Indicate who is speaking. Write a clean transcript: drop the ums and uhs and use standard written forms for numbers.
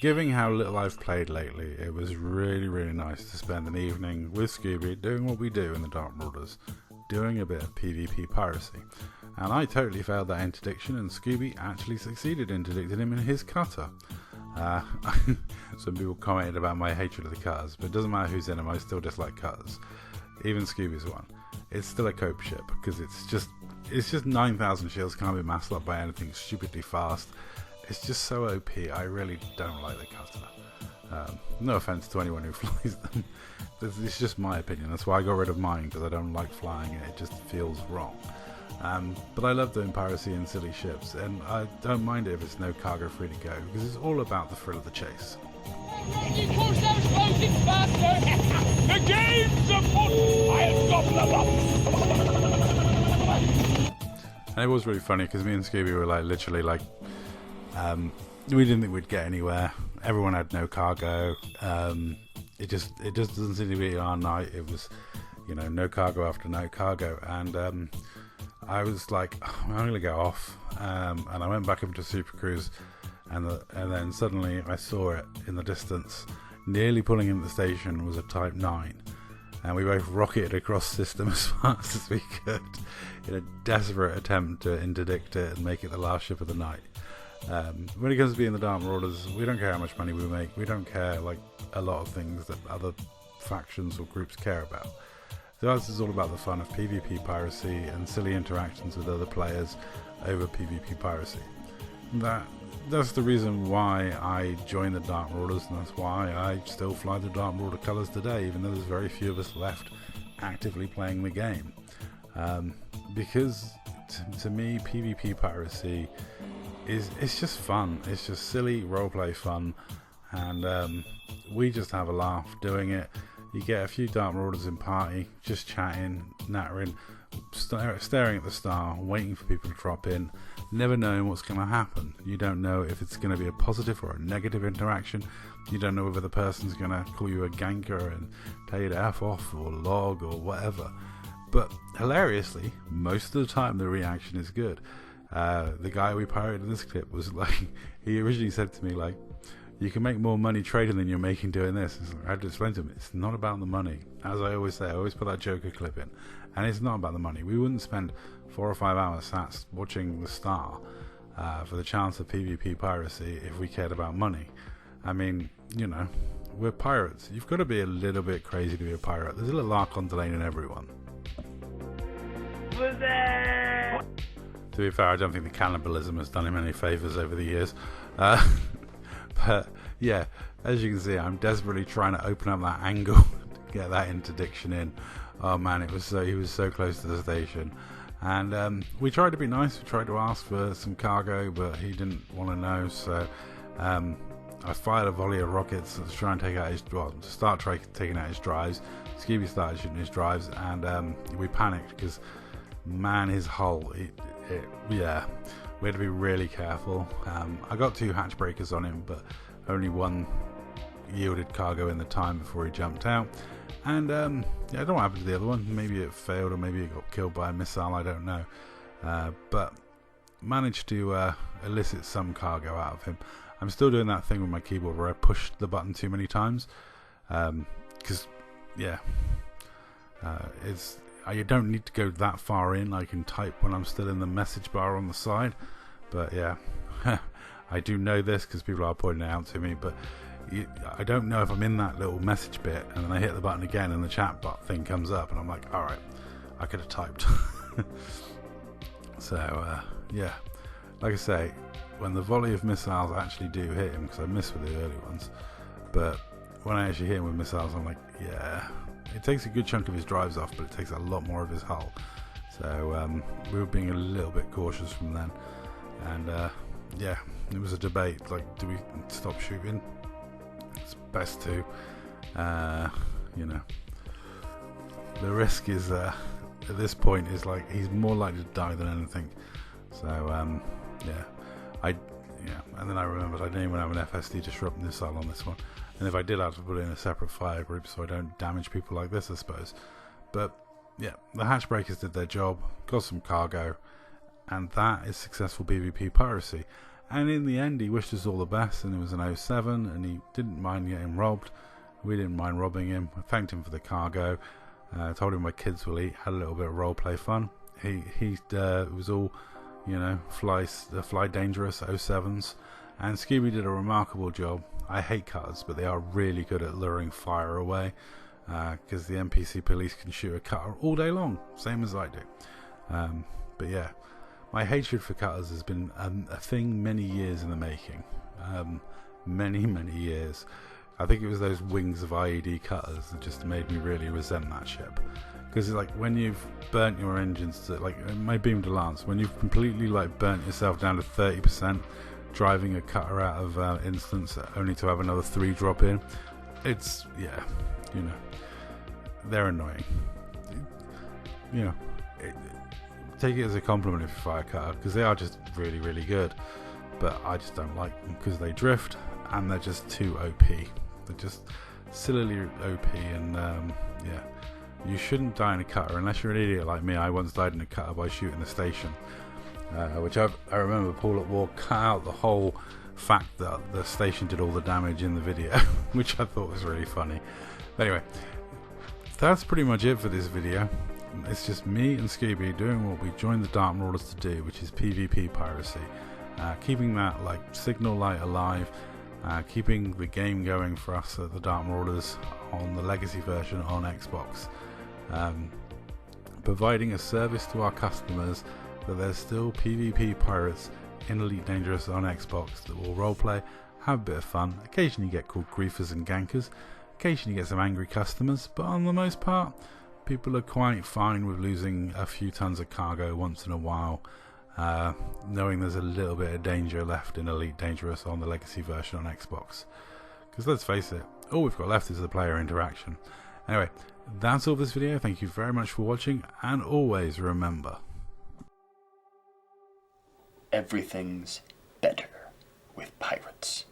Speaker 1: Given how little I've played lately, it was really nice to spend an evening with Scooby doing what we do in the Dark Marauders, doing a bit of PvP piracy. And I totally failed that interdiction, and Scooby actually succeeded in interdicting him in his cutter. Some people commented about my hatred of the cutters, but it doesn't matter who's in them, I still dislike cutters. Even Scooby's one. It's still a cope ship, because it's just 9,000 shields, can't be massed up by anything stupidly fast. It's just so OP, I really don't like the cutter. No offense to anyone who flies them. It's just my opinion, that's why I got rid of mine, because I don't like flying it, it just feels wrong. But I love doing piracy in silly ships, and I don't mind it if it's no cargo free to go, because it's all about the thrill of the chase.
Speaker 2: You push those floating faster! The game's afoot! I'll gobble them up!
Speaker 1: And it was really funny, because me and Scooby were literally we didn't think we'd get anywhere. Everyone had no cargo. It just doesn't seem to be our night. It was, no cargo after no cargo, and I was like, I'm gonna go off, and I went back up to Super Cruise, and then suddenly I saw it in the distance, nearly pulling into the station was a Type 9, and we both rocketed across the system as fast as we could in a desperate attempt to interdict it and make it the last ship of the night. When it comes to being the Dark Marauders, we don't care how much money we make, we don't care a lot of things that other factions or groups care about. So this is all about the fun of PvP piracy and silly interactions with other players over PvP piracy. That's the reason why I joined the Dark Marauders, and that's why I still fly the Dark Marauder colours today, even though there's very few of us left actively playing the game. Because to me, PvP piracy it's just fun. It's just silly roleplay fun, and we just have a laugh doing it. You get a few Dark Marauders in party, just chatting, nattering, staring at the star, waiting for people to drop in, never knowing what's going to happen. You don't know if it's going to be a positive or a negative interaction. You don't know whether the person's going to call you a ganker and tell you to F off or log or whatever. But hilariously, most of the time the reaction is good. The guy we pirated in this clip was he originally said to me you can make more money trading than you're making doing this. I had to explain to him, it's not about the money. As I always say, I always put that Joker clip in, and it's not about the money. We wouldn't spend 4 or 5 hours sat watching the star for the chance of PvP piracy if we cared about money. I mean, we're pirates. You've got to be a little bit crazy to be a pirate. There's a little Archon Delane in everyone. To be fair, I don't think the cannibalism has done him any favours over the years. But yeah, as you can see, I'm desperately trying to open up that angle to get that interdiction in. Oh man, he was so close to the station, and we tried to be nice. We tried to ask for some cargo, but he didn't want to know. So I fired a volley of rockets to try and taking out his drives. Scooby started shooting his drives, and we panicked because man, his hull. We had to be really careful. I got 2 hatch breakers on him, but only one yielded cargo in the time before he jumped out. And I don't know what happened to the other one. Maybe it failed, or maybe it got killed by a missile, I don't know. But managed to elicit some cargo out of him. I'm still doing that thing with my keyboard where I push the button too many times. Because, you don't need to go that far in. I can type when I'm still in the message bar on the side, but yeah, I do know this because people are pointing it out to me, but I don't know if I'm in that little message bit, and then I hit the button again and the chat bot thing comes up and I'm like, alright, I could have typed. So yeah, like I say, when the volley of missiles actually do hit him, because I missed with the early ones, but when I actually hit him with missiles, I'm like, yeah, it takes a good chunk of his drives off, but it takes a lot more of his hull. So we were being a little bit cautious from then, and yeah, it was a debate, do we stop shooting? It's best to, the risk is at this point is he's more likely to die than anything. So and then I remembered I didn't even have an FSD disrupt missile on this one, and if I did, I have to put it in a separate fire group so I don't damage people like this, I suppose. But yeah, the hatch breakers did their job, got some cargo, and that is successful PvP piracy. And in the end, he wished us all the best, and it was an 07, and he didn't mind getting robbed. We didn't mind robbing him. I thanked him for the cargo. Told him my kids will eat. Had a little bit of roleplay fun. He was all, you know, fly dangerous 07s. And Scooby did a remarkable job. I hate cutters, but they are really good at luring fire away. Because the NPC police can shoot a cutter all day long, same as I do. But yeah, my hatred for cutters has been a thing many years in the making. Many years. I think it was those wings of IED cutters that just made me really resent that ship. Because it's like when you've burnt your engines to, like my beam de lance, when you've completely like burnt yourself down to 30%, driving a cutter out of instance only to have another 3 drop in, it's, yeah, you know, they're annoying. You know, take it as a compliment if you fire a cutter, because they are just really good. But I just don't like them because they drift and they're just too OP. They're just sillily OP, and yeah, you shouldn't die in a cutter unless you're an idiot like me. I once died in a cutter by shooting the station, which I remember Paul at War cut out the whole fact that the station did all the damage in the video, which I thought was really funny. But anyway, that's pretty much it for this video. It's just me and Scooby doing what we joined the Dark Marauders to do, which is PvP piracy, keeping that like signal light alive, keeping the game going for us at the Dark Marauders on the legacy version on Xbox, providing a service to our customers that there's still PvP pirates in Elite Dangerous on Xbox that will roleplay, have a bit of fun, occasionally get called griefers and gankers, occasionally get some angry customers, but on the most part people are quite fine with losing a few tons of cargo once in a while, knowing there's a little bit of danger left in Elite Dangerous on the legacy version on Xbox. Because let's face it, all we've got left is the player interaction. Anyway, that's all for this video. Thank you very much for watching, and always remember,
Speaker 3: everything's better with pirates.